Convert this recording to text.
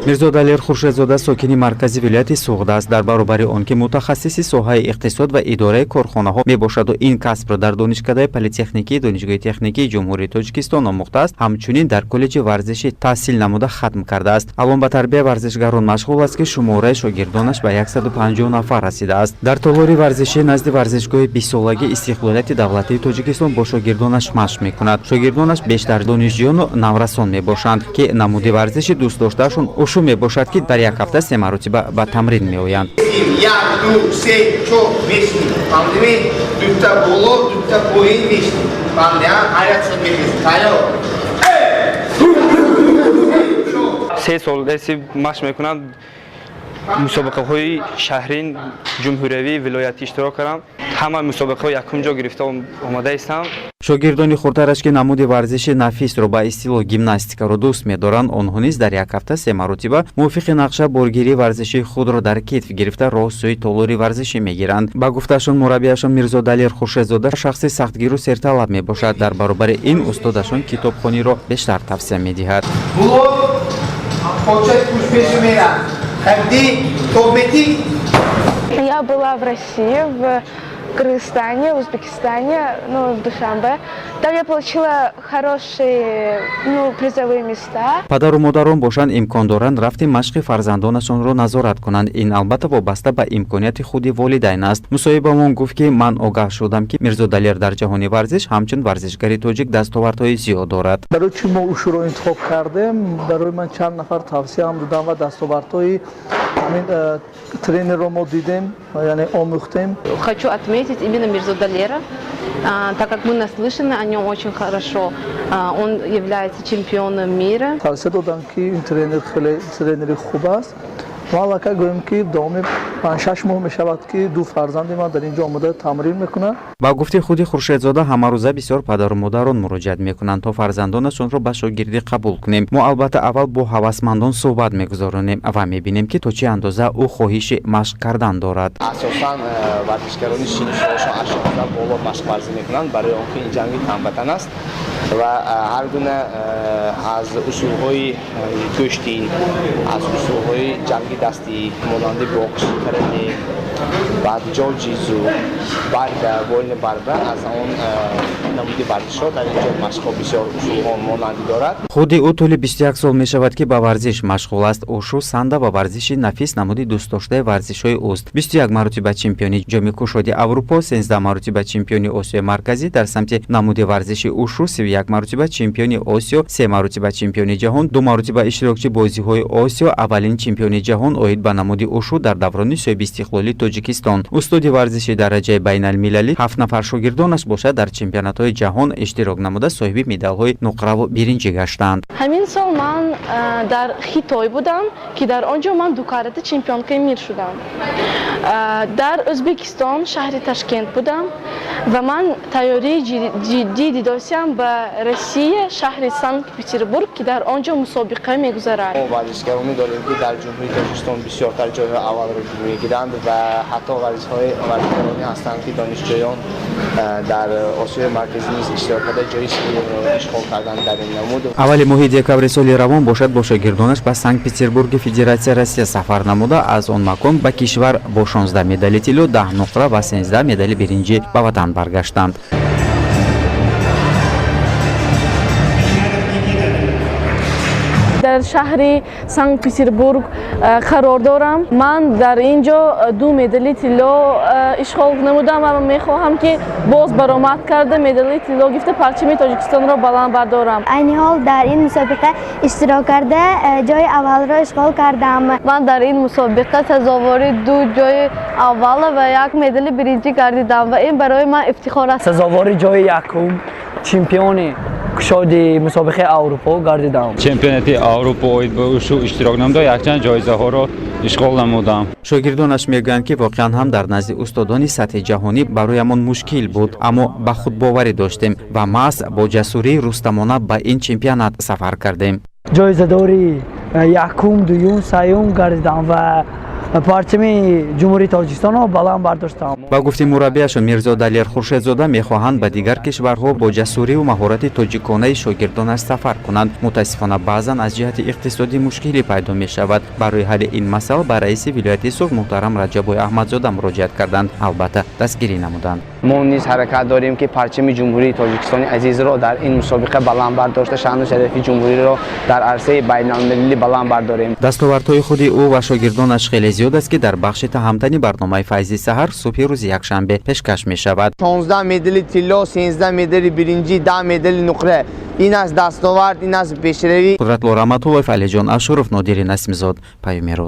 Мирзодалер Хуршедзода сокини маркази вилояти Суғда аст. Дар баробари он ки мутахассиси соҳаи иқтисод ва идораи корхонаҳо мебошаду ин касбро дар донишкадаи политехникии донишгоҳи техникии ҷумҳурии Тоҷикистон омӯхтааст, ҳамчунин дар коллеҷи варзишӣ таҳсил намуда хатм кардааст. Алон ба тарбияи варзишгарон машғул аст ки шумораи шогирдонаш ба 150 нафар расидааст. Дар толори варзишӣ назди варзишгоҳи 20-солаги истиқлолияти давлатии Тоҷикистон бо шогирдонаш машқ мекунад. Шогирдонаш бештар донишҷӯёну наврасон мебошанд ки намуди варзиши дӯстдоштаашон ушу мебошад ки дар як ҳафта 3 маротиба ба тамрин меоянд. سه سال دستی مشق میکنم مسابقه های شهری جمهوری ولایتی اشتراک کردم همه مسابقه های یکم جا گرفته آماده هستم. Шогирдони хурдтараш ки намуди варзиши нафисро ба истилоҳ гимнастикаро дӯст медоранд, онҳо низ дар як ҳафта 3 маротиба мувофиқи нақша боргирии варзиши худро дар китф гирифта роҳсӯи толори варзишӣ мегиранд. Ба гуфташон мураббиашон Мирзодалер Хуршедзода шахси сахтгиру серталаб мебошад. Дар баробари ин устодашон китобхониро бештар тавсия медиҳад. Я была в России, в Кыргызстане, в Узбекистане, в Душанбе. Там я получила хорошие призовые места. Падару модарон бошанд имкон доранд рафти машқи фарзандонашонро назорат кунанд. Ин албатта вобаста ба имконияти худи волидайн аст. Мусоҳибамон гуфт ки ман огаҳ шудам ки Мирзодалер дар ҷаҳони варзиш ҳамчун варзишгари тоҷик дастовардҳои зиёд дорад. Барои чӣ мо ушуро интихоб кардем? Барои ман чанд нафар тавсияам додам ва дастовардҳои тренерро мо дидем, яъне омӯхтем. Хочу отметить именно Мирзодалера, так как мы наслышаны о нем очень хорошо. Он является чемпионом мира. Тавсия додам ки ин тренер хеле тренери хуб аст. Малака гӯем ки давоми 5-6 моҳ мешавад ки ду фарзанди ман дар инҷо омода тамрин мекунанд. Ба гуфти худи Хуршедзода ҳамарӯза бисёр падару модарон муроҷиат мекунанд то фарзандонашонро ба шогирдӣ қабул кунем. Мо албатта аввал бо ҳавасмандон суҳбат мегузаронем ва мебинем ки то чӣ андоза ӯ хоҳиши машқ кардан дорад. Асосан варзишгарони синни солашон 18 боло машқварзӣ мекунанд барои он ки ин ҷанги ҳамватан аст ва ҳар гуна аз усулҳои кӯштин, аз усулҳои ҷанги дастӣ монанди бокс, карате, баъд ҷоҷизу, барда, воини барда аз он намуди варзишҳо дар инҷо машқҳо бисёр усулҳо монандӣ дорад. Худи ӯ тӯли 21 сол мешавад ки ба варзиш машғул аст. Ушу санда ва варзиши нафис намуди дӯстдоштаи варзишҳои ӯст. 21 маротиба чемпиони ҷоми кушоди Аврупо, 13 маротиба чемпиони Осиёи марказӣ дар самти намуди варзиши ушу, 31 маротиба чемпиони Осиё, 3 маротиба чемпиони ҷаҳон, 2 маротиба иштирокчи бозиҳои Осиё, аввалин чемпиони ҷаҳон оид ба намуди ушу дар даврони соҳиби истиқлолии Тоҷикистон. Устоди варзиши дараҷаи байналмилалӣ 7 нафар шогирдонаш бошад дар чемпионатҳои ҷаҳон иштирок намуда соҳиби медалҳои нуқраву биринҷӣ гаштанд. Ҳамин сол ман дар Хитой будам ки дар он ҷо ман ду карата чемпионкаи мир шудам. Дар Ӯзбекистон шаҳри Ташкент будам ва ман тайёрии ҷиддӣ доштам ба Россия шаҳри Санкт-Петербург ки дар он ҷо мусобиқа мегузарад. мо варзишгарони дорем ки дар ҷумҳурии Тоҷикистон бисёртар ҷойҳои аввалро мегиранд ва ҳатто варзишгарони ҳастанд ки донишҷӯён дар Осиёи марказӣ низ иштирок карда ҷойи сеюмро ишғол кардан дар ин намуд. Аввали моҳи декабри соли равон бошад бо шогирдонаш ба Санкт-Петербурги Федератсияи Россия сафар намуда аз он макон ба кишвар бо 16 медали тилло, 10 нуқра ва 13 медали биринҷӣ ба ватан баргаштанд. Дар шаҳри Санкт-Петербург қарор дорам. Ман дар ин ҷо 2 медали тилло ишғол намудам ва мехоҳам ки боз баромад карда медали тилло гирифта парчами Тоҷикистонро баланд бардорам. Айни ҳол дар ин мусобиқа иштирок карда ҷои аввалро ишғол кардам. Ман дар ин мусобиқа сазовори 2 ҷои аввал ва 1 медали биринҷӣ гардидам ва ин барои ман ифтихор аст. Сазовори ҷои якум чемпиони кушоди мусобиқаи Аврупо гардидам. Чемпионати Аврупо оид ба ушу иштирок намуда якчанд ҷоизаҳоро ишғол намудам. Шогирдонаш мегӯянд ки воқеан ҳам дар назди устодони сатҳи ҷаҳонӣ бароямон мушкил буд, аммо ба худбоварӣ доштем ва маҳз бо ҷасурии рустамона ба ин чемпионат сафар кардем. ҷоизадори якум, дуюм, сеюм гардидам ва парчами ҷумҳурии Тоҷикистонро баланд бардоштам. ба гуфти мураббиашон Мирзо Далер Хуршедзода мехоҳанд ба дигар кишварҳо бо ҷасурию маҳорати тоҷиконаи шогирдонаш сафар кунанд. мутаассифона баъзан аз ҷиҳати иқтисодӣ мушкилӣ пайдо мешавад. барои ҳалли ин масъала ба раиси вилояти Суғд муҳтарам Раҷаббой Аҳмадзода муроҷиат карданд, албатта дастгирӣ намуданд. мо низ ҳаракат дорем ки парчами ҷумҳурии Тоҷикистони азизро дар ин мусобиқа баланд бардошта, шаъну шарафи ҷумҳуриро дар арсаи байналмилалӣ баланд бардорем. дастовардҳои худи ӯ ва шогирдонаш хеле зиёд аст ки дар бахши таҳамтани барномаи Файзи Саҳар субҳи рӯзи якшанбе пешкаш мешавад. 16 медали тилло, 13 медали биринҷӣ, 10 медали нуқра. ин аст дастовард, ин аст пешравӣ. Қудратло Раҳматуллоев, Алиҷон Ашуров, Нодири Насимзод, Паёми Рӯз.